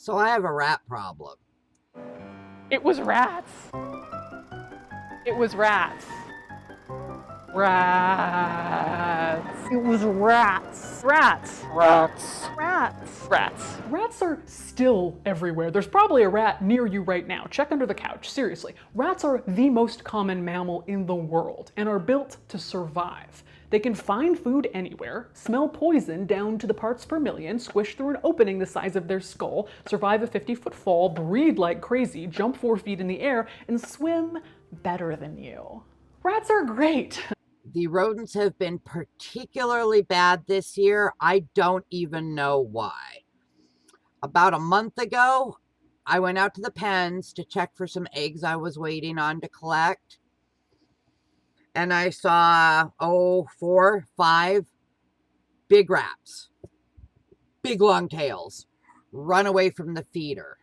So I have a rat problem. It was rats. It was rats. Rats. It was rats. Rats. Rats. Rats. Rats. Rats are still everywhere. There's probably a rat near you right now. Check under the couch. Seriously. Rats are the most common mammal in the world and are built to survive. They can find food anywhere, smell poison down to the parts per million, squish through an opening the size of their skull, survive a 50-foot fall, breed like crazy, jump 4 feet in the air, and swim better than you. Rats are great. The rodents have been particularly bad this year. I don't even know why. About a month ago, I went out to the pens to check for some eggs I was waiting on to collect. And I saw, 4, 5 big rats, big long tails, run away from the feeder.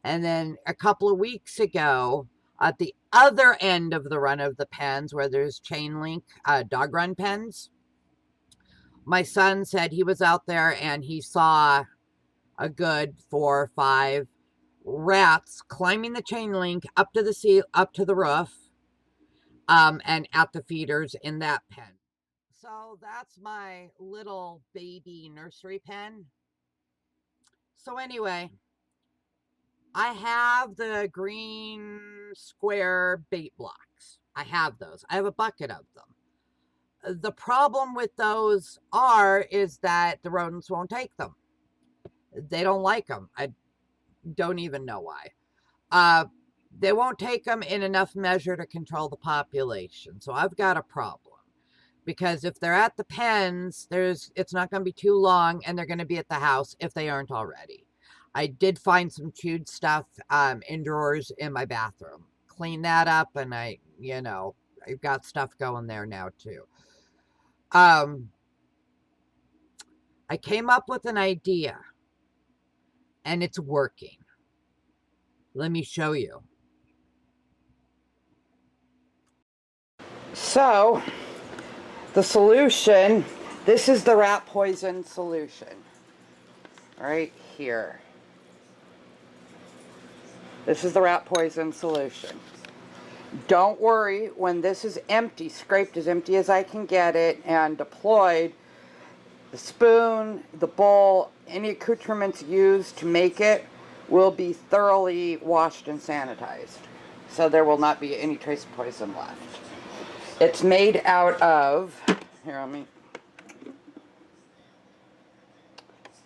And then a couple of weeks ago, at the other end of the run of the pens where there's chain link dog run pens, my son said he was out there and he saw a good 4 or 5 rats climbing the chain link up to the roof, and at the feeders in that pen. So that's my little baby nursery pen. So anyway, I have the green square bait blocks. I have those. I have a bucket of them. The problem with those is that the rodents won't take them. They don't like them. I don't even know why. They won't take them in enough measure to control the population. So I've got a problem. Because if they're at the pens, it's not going to be too long, and they're going to be at the house if they aren't already. I did find some chewed stuff in drawers in my bathroom. Clean that up, and I've got stuff going there now too. I came up with an idea, and it's working. Let me show you. So, the solution, this is the rat poison solution. Right here. This is the rat poison solution. Don't worry, when this is empty, scraped as empty as I can get it, and deployed, the spoon, the bowl, any accoutrements used to make it will be thoroughly washed and sanitized. So there will not be any trace of poison left. It's made out of, here, let me,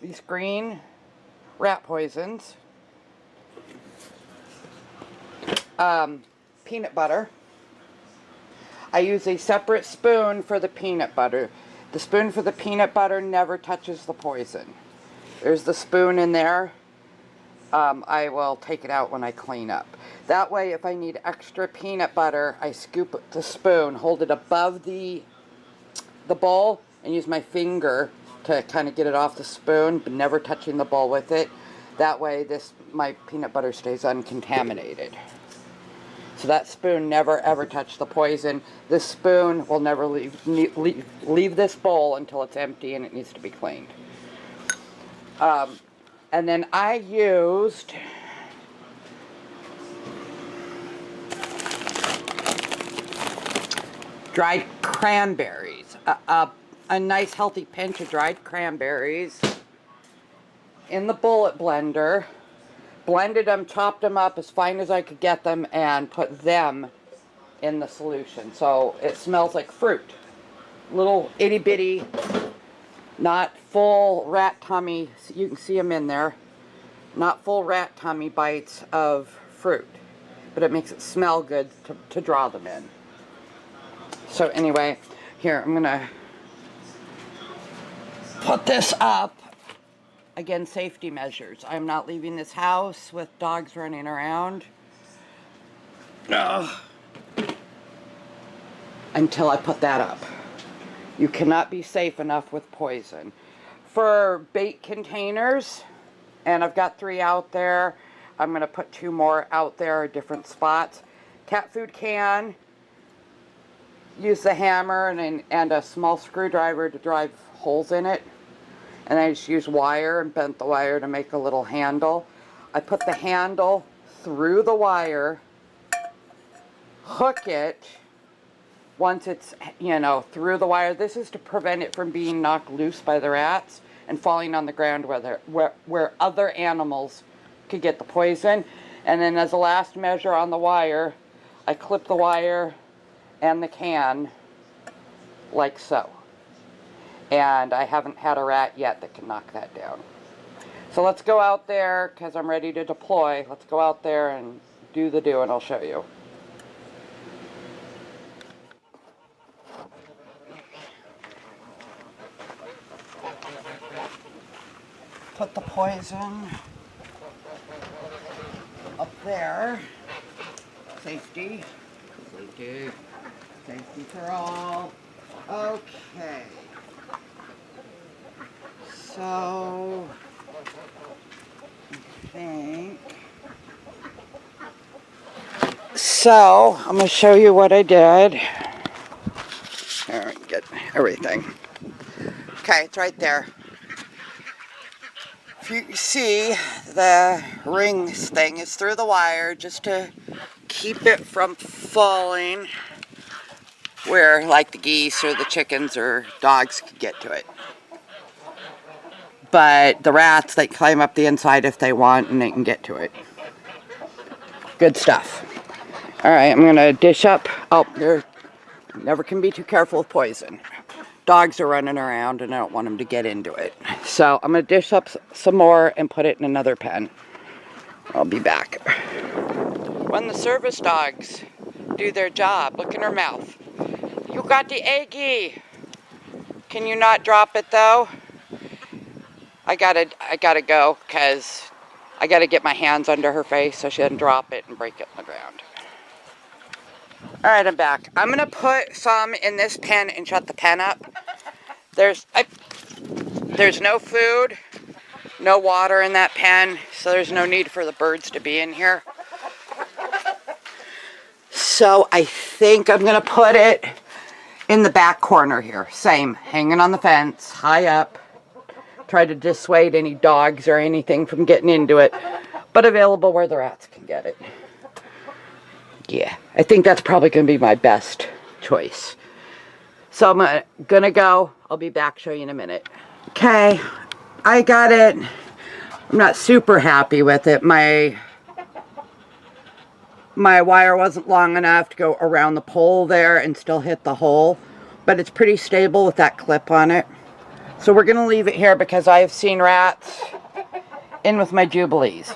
these green rat poisons, peanut butter. I use a separate spoon for the peanut butter. The spoon for the peanut butter never touches the poison. There's the spoon in there. I will take it out when I clean up. That way, if I need extra peanut butter, I scoop the spoon, hold it above the bowl, and use my finger to kind of get it off the spoon, but never touching the bowl with it. That way, my peanut butter stays uncontaminated. So that spoon never ever touched the poison. This spoon will never leave this bowl until it's empty and it needs to be cleaned. And then I used dried cranberries, a nice healthy pinch of dried cranberries in the bullet blender, blended them, chopped them up as fine as I could get them, and put them in the solution. So it smells like fruit. Little itty bitty, not full rat tummy, you can see them in there, not full rat tummy bites of fruit, but it makes it smell good to draw them in. So anyway, here, I'm gonna put this up. Again, safety measures. I'm not leaving this house with dogs running around until I put that up. You cannot be safe enough with poison. For bait containers, and I've got 3 out there, I'm going to put 2 more out there at different spots. Cat food can, use the hammer and a small screwdriver to drive holes in it. and I just used wire and bent the wire to make a little handle. I put the handle through the wire, hook it once it's, you know, through the wire. This is to prevent it from being knocked loose by the rats and falling on the ground where other animals could get the poison. And then as a last measure on the wire, I clip the wire and the can like so. And I haven't had a rat yet that can knock that down. So let's go out there, because I'm ready to deploy. Let's go out there and do the do, and I'll show you. Put the poison up there. Safety. Safety. Safety for all. Okay. So, I think. So, I'm going to show you what I did. Here, we can get everything. Okay, it's right there. If you see, the rings thing is through the wire just to keep it from falling where, like, the geese or the chickens or dogs could get to it. But the rats, they climb up the inside if they want, and they can get to it. Good stuff. Alright, I'm going to dish up. Oh, there never can be too careful with poison. Dogs are running around, and I don't want them to get into it. So I'm going to dish up some more and put it in another pen. I'll be back. When the service dogs do their job, look in her mouth. You got the eggie. Can you not drop it, though? I gotta go, because I gotta get my hands under her face so she doesn't drop it and break it on the ground. Alright, I'm back. I'm gonna put some in this pen and shut the pen up. There's no food, no water in that pen, so there's no need for the birds to be in here. So I think I'm gonna put it in the back corner here. Same, hanging on the fence, high up. Try to dissuade any dogs or anything from getting into it, but available where the rats can get it. Yeah, I think that's probably going to be my best choice. So I'm gonna go. I'll be back, show you in a minute. Okay, I got it. I'm not super happy with it. My wire wasn't long enough to go around the pole there and still hit the hole, but it's pretty stable with that clip on it. So we're going to leave it here because I have seen rats in with my Jubilees.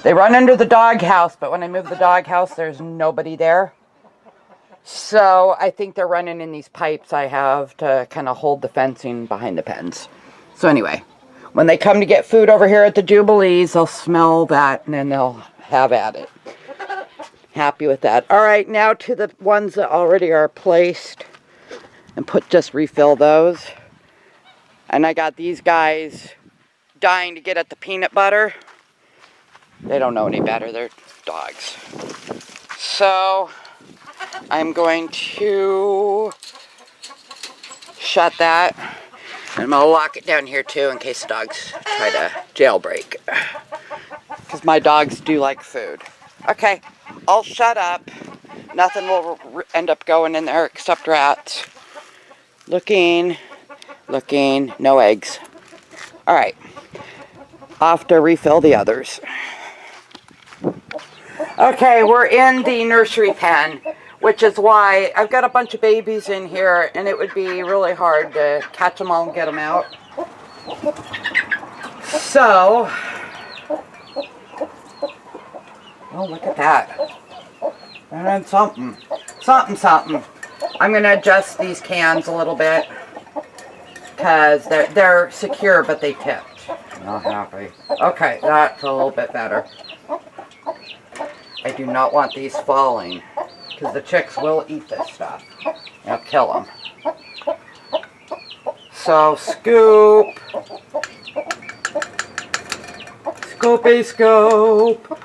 They run under the doghouse, but when I move the doghouse, there's nobody there. So I think they're running in these pipes I have to kind of hold the fencing behind the pens. So anyway, when they come to get food over here at the Jubilees, they'll smell that and then they'll have at it. Happy with that. All right, now to the ones that already are placed, and just refill those. And I got these guys dying to get at the peanut butter. They don't know any better, they're dogs. So I'm going to shut that. And I'm going to lock it down here too in case the dogs try to jailbreak. Because my dogs do like food. Okay, I'll shut up. Nothing will end up going in there except rats. Looking, no eggs. Alright, off to refill the others. Okay, we're in the nursery pen, which is why I've got a bunch of babies in here, and it would be really hard to catch them all and get them out. So, oh, look at that. And then something. I'm going to adjust these cans a little bit, because they're secure, but they tipped. Not happy. Okay, that's a little bit better. I do not want these falling, because the chicks will eat this stuff. They'll kill them. So, scoop. Scoopy scoop.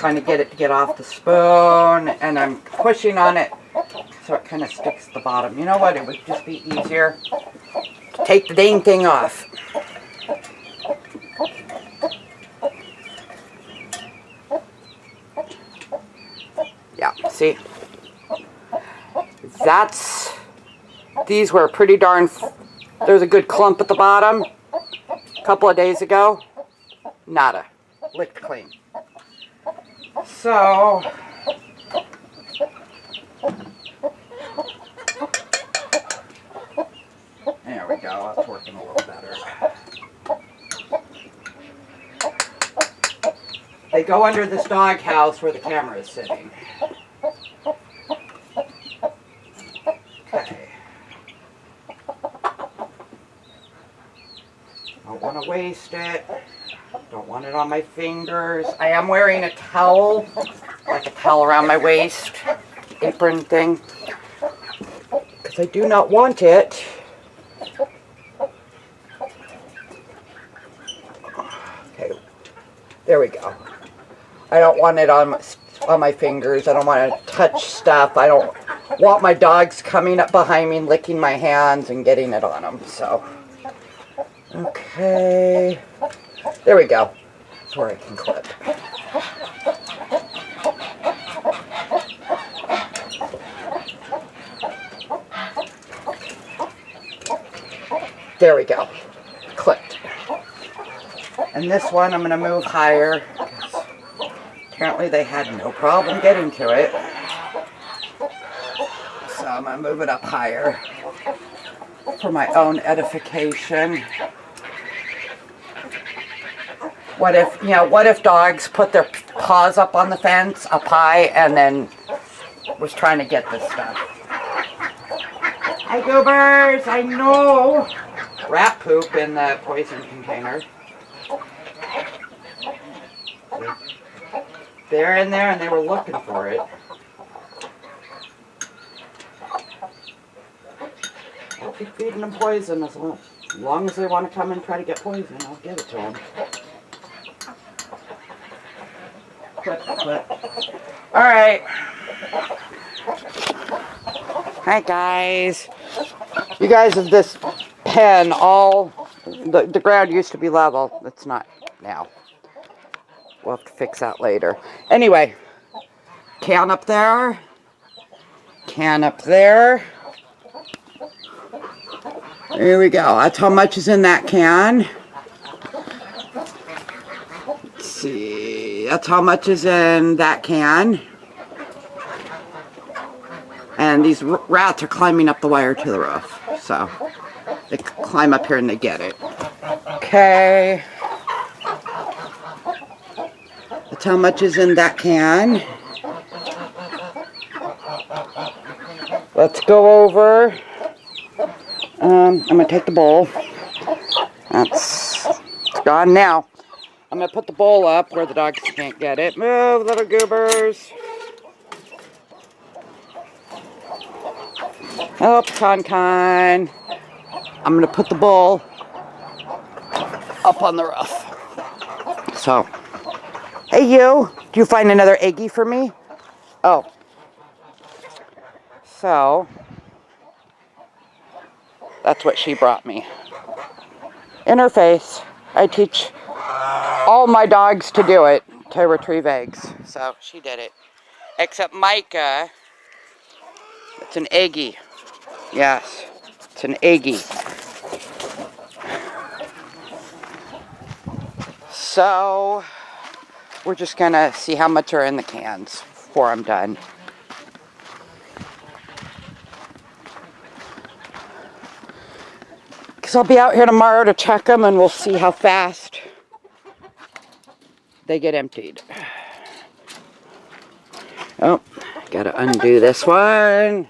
trying to get it to get off the spoon, and I'm pushing on it so it kind of sticks to the bottom. You know what? It would just be easier to take the dang thing off. Yeah, see? These were pretty darn, there's a good clump at the bottom. A couple of days ago, nada, licked clean. So, there we go, that's working a little better. They go under this dog house where the camera is sitting. Okay. Don't want to waste it. Don't want it on my fingers. I am wearing a towel, like a towel around my waist, apron thing, because I do not want it. Okay, there we go. I don't want it on my fingers. I don't want to touch stuff. I don't want my dogs coming up behind me, licking my hands and getting it on them. So, okay. There we go. That's where I can clip. There we go. Clipped. And this one I'm going to move higher. Apparently they had no problem getting to it. So I'm going to move it up higher for my own edification. What if dogs put their paws up on the fence, up high, and then was trying to get this stuff? Hi, goobers, I know. Rat poop in the poison container. They're in there and they were looking for it. I'll keep feeding them poison as long as they want to come and try to get poison, I'll give it to them. Clip. Alright. Hi guys. You guys of this pen, the ground used to be level. It's not now. We'll have to fix that later. Anyway, can up there. Can up there. There we go. That's how much is in that can. Let's see. That's how much is in that can. And these rats are climbing up the wire to the roof. So they climb up here and they get it. Okay. That's how much is in that can. Let's go over. I'm going to take the bowl. It's gone now. I'm going to put the bowl up where the dogs can't get it. Move, little goobers. Oh, Con. I'm going to put the bowl up on the roof. So, hey you, do you find another eggie for me? Oh. So, that's what she brought me. In her face. I teach all my dogs to do it, to retrieve eggs. So, she did it. Except Micah, it's an eggie. Yes, it's an eggie. So, we're just gonna see how much are in the cans before I'm done. Because I'll be out here tomorrow to check them and we'll see how fast they get emptied. Oh, gotta undo this one.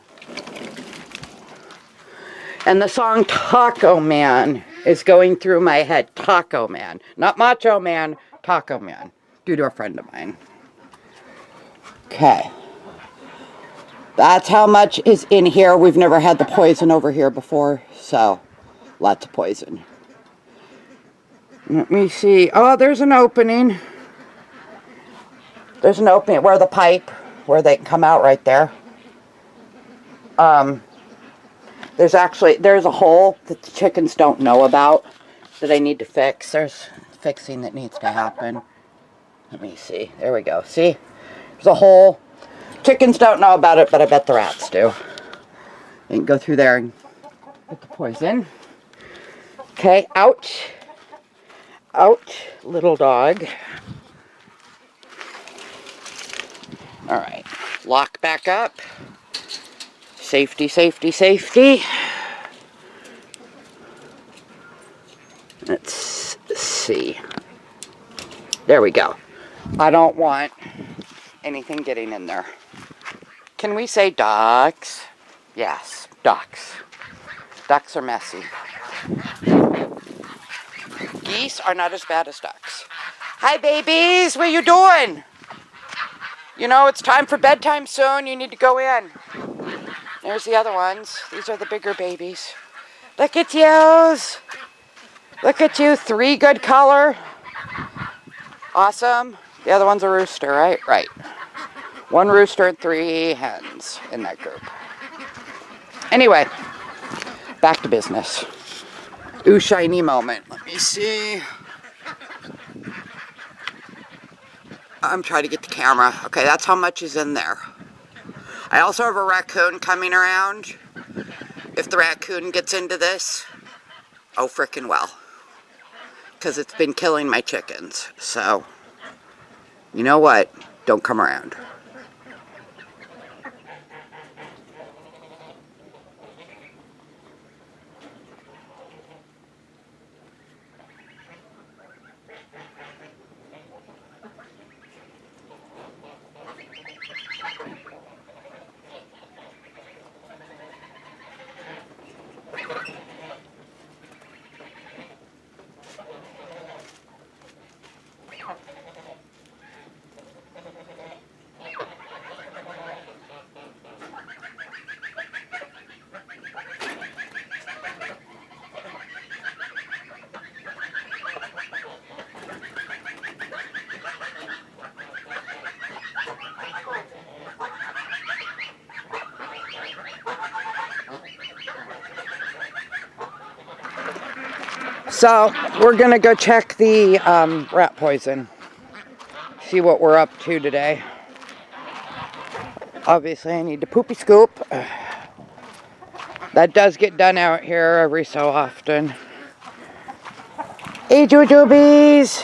And the song Taco Man is going through my head. Taco Man. Not Macho Man, Taco Man. Due to a friend of mine. Okay. That's how much is in here. We've never had the poison over here before, so lots of poison. Let me see. Oh, there's an opening. There's an opening where the pipe, where they can come out right there. There's a hole that the chickens don't know about that I need to fix. There's fixing that needs to happen. Let me see. There we go. See? There's a hole. Chickens don't know about it, but I bet the rats do. You can go through there and get the poison. Okay, out. Out, little dog. Alright, lock back up. Safety, safety, safety. Let's see. There we go. I don't want anything getting in there. Can we say ducks? Yes, ducks. Ducks are messy. Geese are not as bad as ducks. Hi, babies. What are you doing? You know, it's time for bedtime soon. You need to go in. There's the other ones. These are the bigger babies. Look at yous. Look at you. 3 good color. Awesome. The other one's a rooster, right? Right. 1 rooster and 3 hens in that group. Anyway, back to business. Ooh, shiny moment. Let me see. I'm trying to get the camera. Okay, that's how much is in there. I also have a raccoon coming around. If the raccoon gets into this, oh frickin' well. Because it's been killing my chickens. So, you know what? Don't come around. So, we're going to go check the rat poison. See what we're up to today. Obviously, I need to poopy scoop. That does get done out here every so often. Hey, jujubes!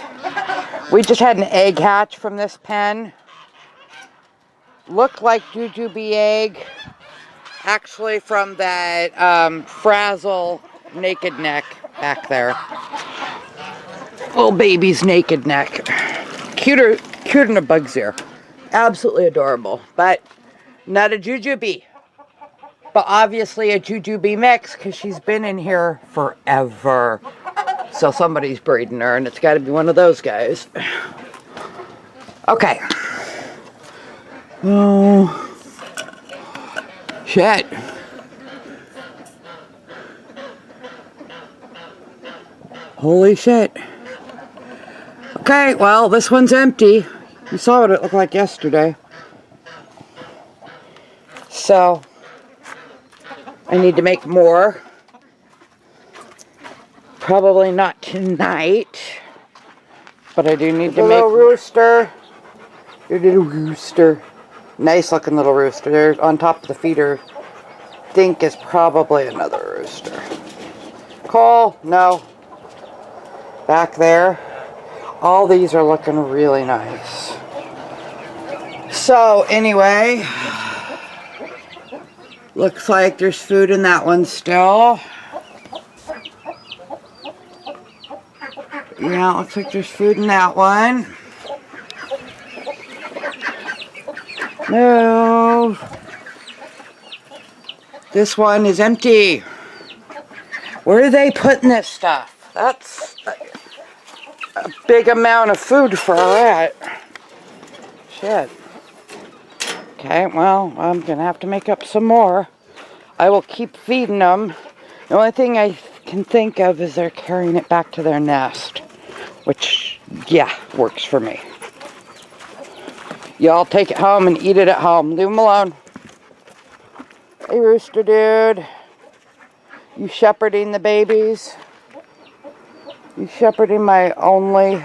We just had an egg hatch from this pen. Looked like jujube egg. Actually from that frazzle naked neck back there. Little baby's naked neck. Cuter than a bug's ear. Absolutely adorable. But not a jujube. But obviously a jujube mix because she's been in here forever. So somebody's breeding her and it's got to be one of those guys. Okay. Oh. Shit. Holy shit. Okay, well, this one's empty. You saw what it looked like yesterday. So, I need to make more. Probably not tonight. But I do need to make... Little rooster. Your little rooster. Nice looking little rooster. There on top of the feeder. Think is probably another rooster. Cole, no. Back there. All these are looking really nice. So, anyway. Looks like there's food in that one still. Yeah, looks like there's food in that one. No. This one is empty. Where are they putting this stuff? That's a big amount of food for a rat. Shit. Okay, well, I'm going to have to make up some more. I will keep feeding them. The only thing I can think of is they're carrying it back to their nest. Which, yeah, works for me. Y'all take it home and eat it at home. Leave them alone. Hey, rooster dude. You shepherding the babies? You shepherding my only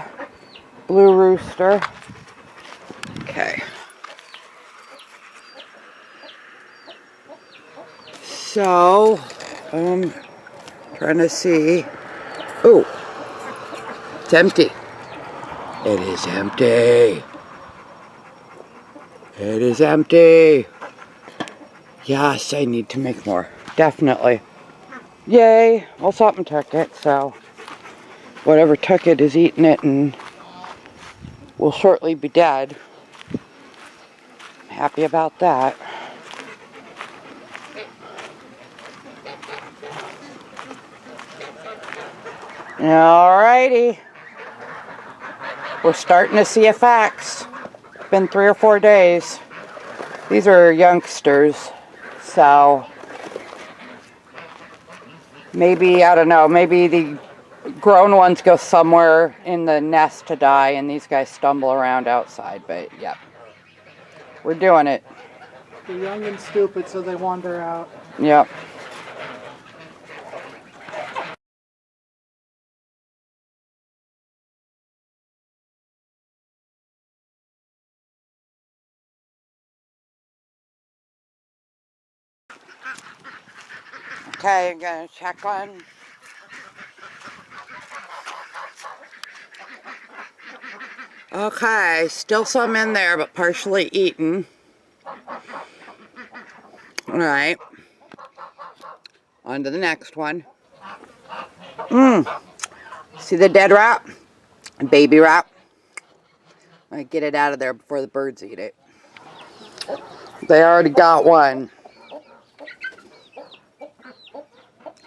blue rooster? Okay. So, trying to see. Oh, it's empty. It is empty. It is empty. Yes, I need to make more. Definitely. Yay. Well, something took it, so whatever took it is eating it and will shortly be dead. Happy about that. Alrighty. We're starting to see effects. It's been 3 or 4 days. These are youngsters, so maybe, I don't know, maybe the grown ones go somewhere in the nest to die and these guys stumble around outside, but yep. We're doing it. They're young and stupid, so they wander out. Yep. Okay, I'm gonna check on. Okay, still some in there, but partially eaten. Alright. On to the next one. See the dead rat? Baby rat. I get it out of there before the birds eat it. They already got one.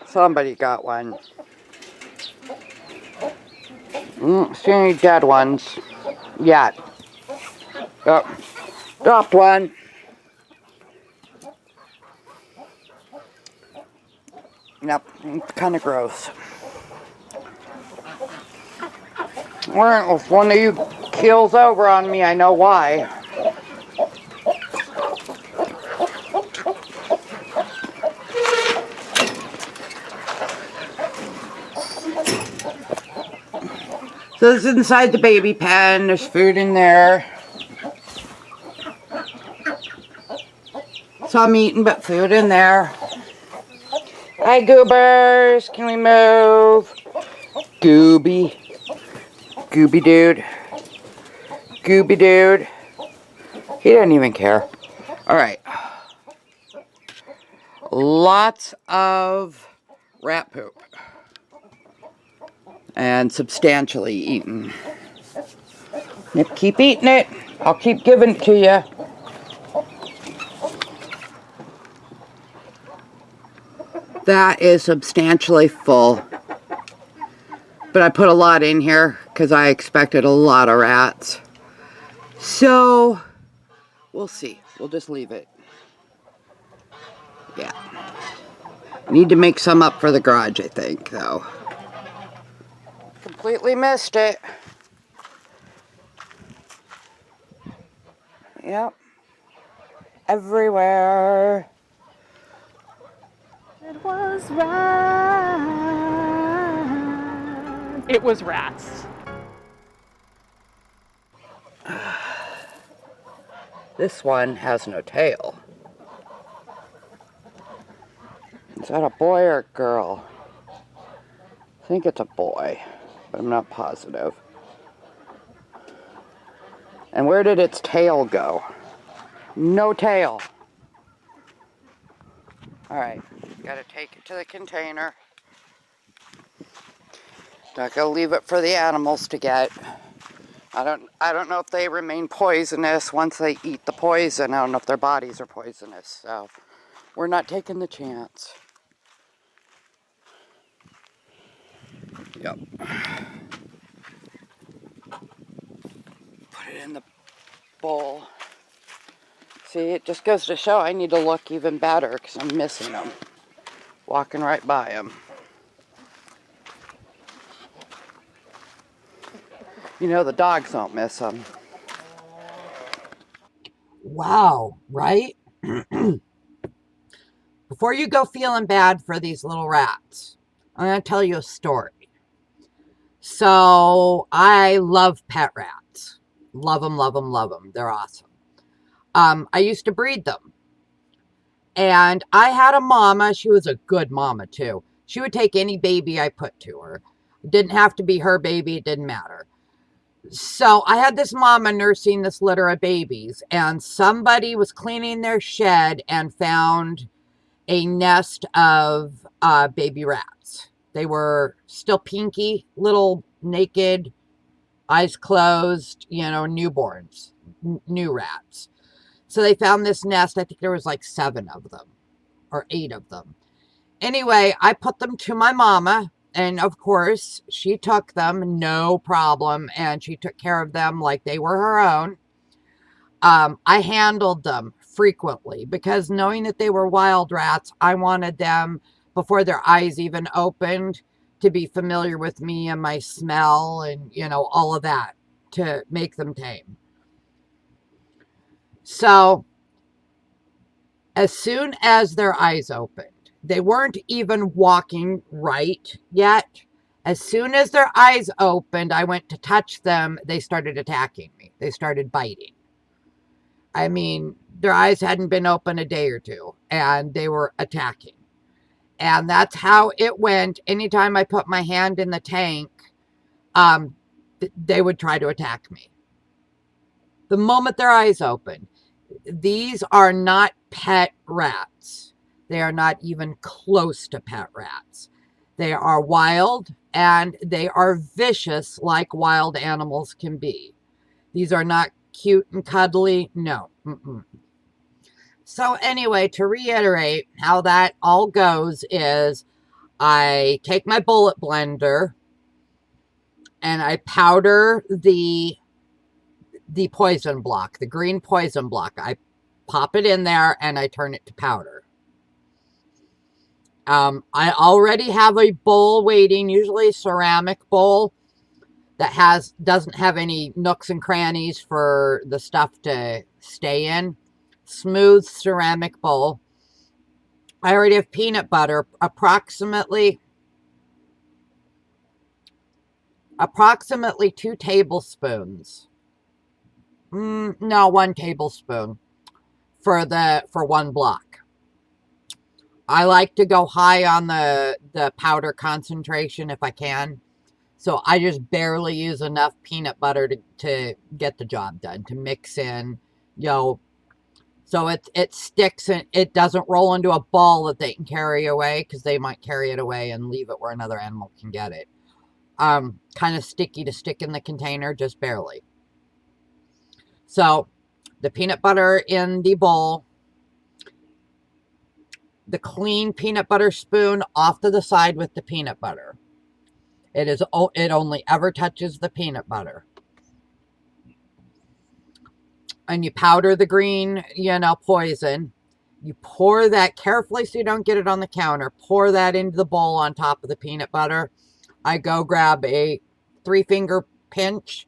Somebody got one. See any dead ones yet. Oh, dropped one. Yep, it's kind of gross. Well, if one of you keels over on me, I know why. So this is inside the baby pen. There's food in there. Some eating, but food in there. Hi, goobers. Can we move? Gooby. Gooby dude. Gooby dude. He didn't even care. Alright. Lots of rat poop. And substantially eaten. Yep, keep eating it. I'll keep giving it to you. That is substantially full. But I put a lot in here because I expected a lot of rats. So, we'll see. We'll just leave it. Yeah. Need to make some up for the garage, I think, though. Completely missed it. Yep. Everywhere. It was rats. It was rats. This one has no tail. Is that a boy or a girl? I think it's a boy, but I'm not positive. And where did its tail go? No tail. Alright, gotta take it to the container. Not gonna leave it for the animals to get. I don't know if they remain poisonous once they eat the poison. I don't know if their bodies are poisonous, so we're not taking the chance. Yep. Put it in the bowl. See, it just goes to show I need to look even better because I'm missing them. Walking right by them. You know, the dogs don't miss them. Wow, right? Before you go feeling bad for these little rats, I'm going to tell you a story. So I love pet rats. Love them, love them, love them. They're awesome. I used to breed them. And I had a mama. She was a good mama, too. She would take any baby I put to her. It didn't have to be her baby. It didn't matter. So I had this mama nursing this litter of babies. And somebody was cleaning their shed and found a nest of baby rats. They were still pinky, little naked, eyes closed, newborns, new rats. So they found this nest. I think there was like 7 of them or 8 of them. Anyway, I put them to my mama, and of course, she took them, no problem, and she took care of them like they were her own. I handled them frequently because knowing that they were wild rats, I wanted them, before their eyes even opened, to be familiar with me and my smell and, all of that to make them tame. So as soon as their eyes opened, they weren't even walking right yet. As soon as their eyes opened, I went to touch them. They started attacking me. They started biting. I mean, their eyes hadn't been open a day or two, and they were attacking. And that's how it went. Anytime I put my hand in the tank, they would try to attack me. The moment their eyes opened. These are not pet rats. They are not even close to pet rats. They are wild, and they are vicious like wild animals can be. These are not cute and cuddly. No. So anyway, to reiterate how that all goes is I take my bullet blender and I powder the poison block, the green poison block. I pop it in there and I turn it to powder. I already have a bowl waiting, usually a ceramic bowl that doesn't have any nooks and crannies for the stuff to stay in. Smooth ceramic bowl. I already have peanut butter, approximately 2 tablespoons. No, 1 tablespoon for 1 block. I like to go high on the powder concentration if I can. So I just barely use enough peanut butter to get the job done, to mix in, so it sticks and it doesn't roll into a ball that they can carry away, because they might carry it away and leave it where another animal can get it. Kind of sticky to stick in the container, just barely. So the peanut butter in the bowl, the clean peanut butter spoon off to the side with the peanut butter. It only ever touches the peanut butter. And you powder the green, poison. You pour that carefully so you don't get it on the counter. Pour that into the bowl on top of the peanut butter. I go grab a 3-finger pinch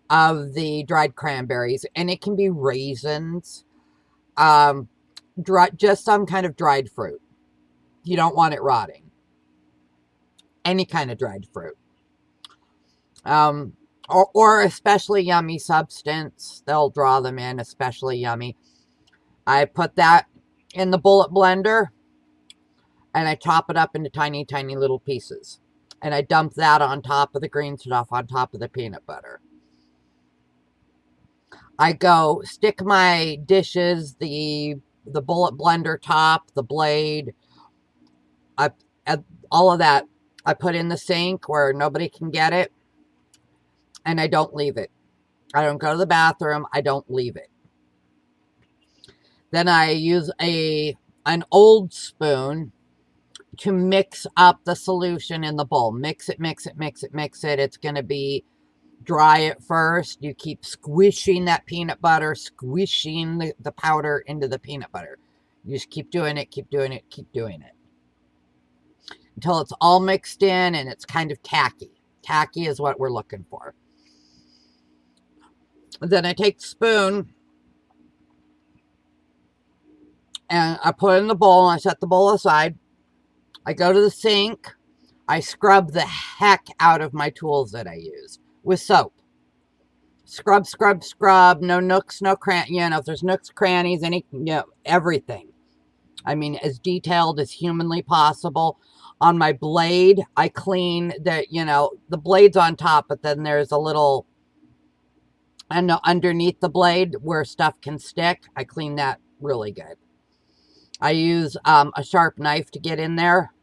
of the dried cranberries, and it can be raisins, just some kind of dried fruit. You don't want it rotting. Any kind of dried fruit. Or especially yummy substance. They'll draw them in, especially yummy. I put that in the bullet blender, and I chop it up into tiny, tiny little pieces. And I dump that on top of the green stuff, on top of the peanut butter. I go stick my dishes, the bullet blender top, the blade, all of that, I put in the sink where nobody can get it, and I don't leave it. I don't go to the bathroom. I don't leave it. Then I use an old spoon to mix up the solution in the bowl. Mix it, mix it, mix it, mix it. It's going to be dry at first. You keep squishing that peanut butter, squishing the powder into the peanut butter. You just keep doing it, keep doing it, keep doing it, until it's all mixed in and it's kind of tacky. Tacky is what we're looking for. Then I take the spoon And I put it in the bowl and I set the bowl aside. I go to the sink. I scrub the heck out of my tools that I use with soap. Scrub, scrub, scrub. No nooks, no crannies. If there's nooks, crannies, everything. I mean, as detailed as humanly possible. On my blade, I clean the blade's on top, but then there's a little, underneath the blade where stuff can stick. I clean that really good. I use a sharp knife to get in there.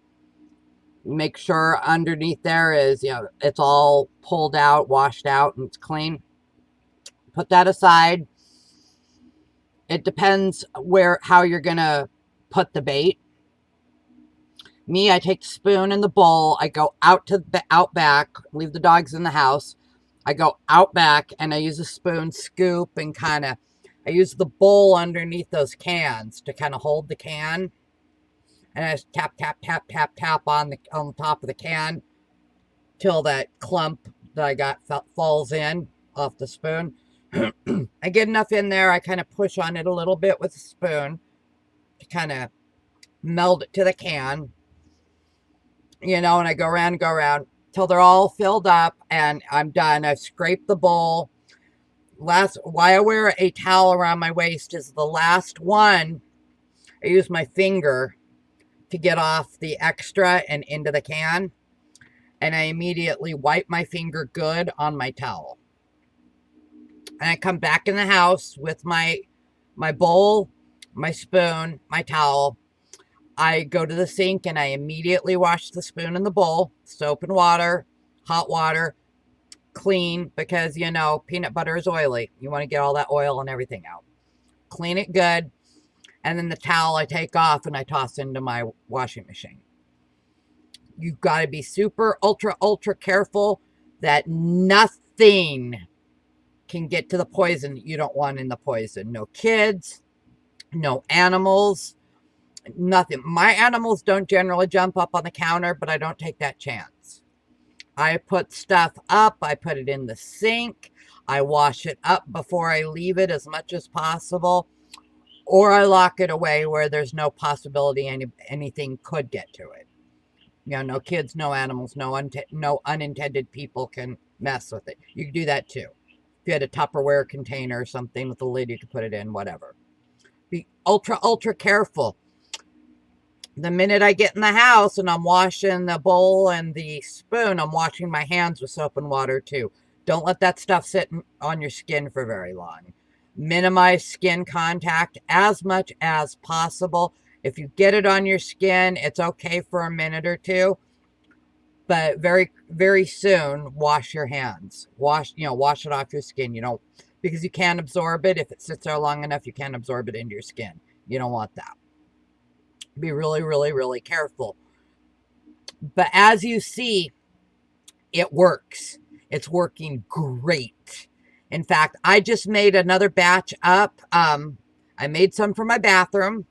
Make sure underneath there is, it's all pulled out, washed out, and it's clean. Put that aside. It depends how you're going to put the bait. Me, I take the spoon and the bowl. I go out back, leave the dogs in the house. I go out back and I use a spoon, scoop, and I use the bowl underneath those cans to kind of hold the can. And I just tap, tap, tap, tap, tap on the top of the can till that clump that I got falls in off the spoon. I get enough in there. I kind of push on it a little bit with a spoon to kind of meld it to the can. And I go around till they're all filled up and I'm done. I've scraped the bowl. Why I wear a towel around my waist is the last one. I use my finger to get off the extra and into the can. And I immediately wipe my finger good on my towel. And I come back in the house with my bowl, my spoon, my towel. I go to the sink and I immediately wash the spoon and the bowl, soap and water, hot water, clean, because, peanut butter is oily. You want to get all that oil and everything out. Clean it good. And then the towel I take off and I toss into my washing machine. You've got to be super, ultra, ultra careful that nothing can get to the poison that you don't want in the poison. No kids, no animals, nothing. My animals don't generally jump up on the counter, but I don't take that chance. I put stuff up. I put it in the sink. I wash it up before I leave it as much as possible. Or I lock it away where there's no possibility anything could get to it. No kids, no animals, no unintended people can mess with it. You can do that too. If you had a Tupperware container or something with a lid, you could put it in, whatever. Be ultra, ultra careful. The minute I get in the house and I'm washing the bowl and the spoon, I'm washing my hands with soap and water too. Don't let that stuff sit on your skin for very long. Minimize skin contact as much as possible. If you get it on your skin, it's okay for a minute or two. But very, very soon, wash your hands. Wash it off your skin. Because you can't absorb it. If it sits there long enough, you can't absorb it into your skin. You don't want that. Be really, really, really careful. But as you see, it works. It's working great. In fact, I just made another batch up. I made some for my bathroom.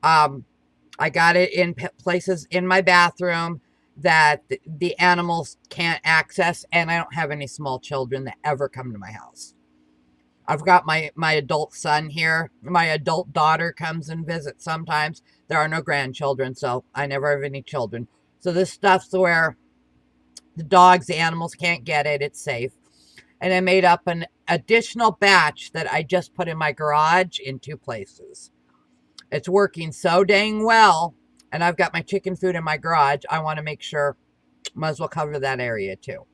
I got it in places in my bathroom that the animals can't access, and I don't have any small children that ever come to my house. I've got my adult son here. My adult daughter comes and visits sometimes. There are no grandchildren, so I never have any children. So this stuff's where the dogs, the animals can't get it. It's safe. And I made up an additional batch that I just put in my garage in 2 places. It's working so dang well. And I've got my chicken food in my garage. I want to make sure, might as well cover that area too.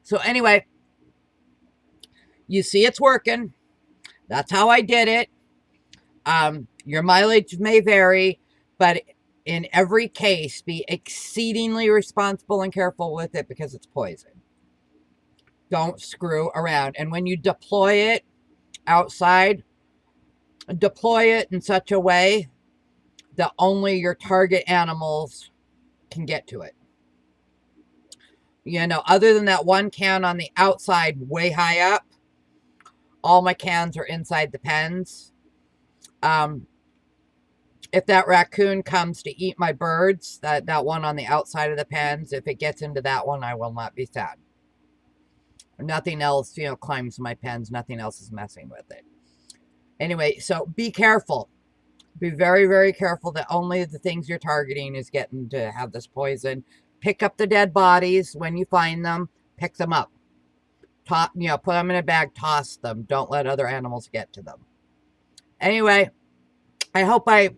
So anyway, you see it's working. That's how I did it. Your mileage may vary, but in every case, be exceedingly responsible and careful with it because it's poison. Don't screw around. And when you deploy it outside, deploy it in such a way that only your target animals can get to it. Other than that one can on the outside way high up, all my cans are inside the pens. If that raccoon comes to eat my birds, that one on the outside of the pens, if it gets into that one, I will not be sad. Nothing else, climbs my pens. Nothing else is messing with it. Anyway, so be careful. Be very, very careful that only the things you're targeting is getting to have this poison. Pick up the dead bodies when you find them. Pick them up. Put them in a bag, toss them. Don't let other animals get to them. Anyway, I hope I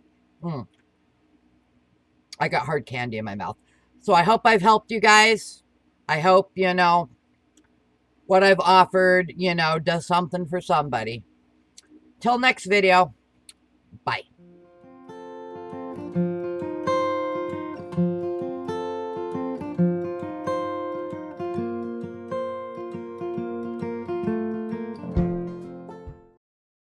got hard candy in my mouth. So I hope I've helped you guys. I hope, what I've offered, does something for somebody. Till next video. Bye.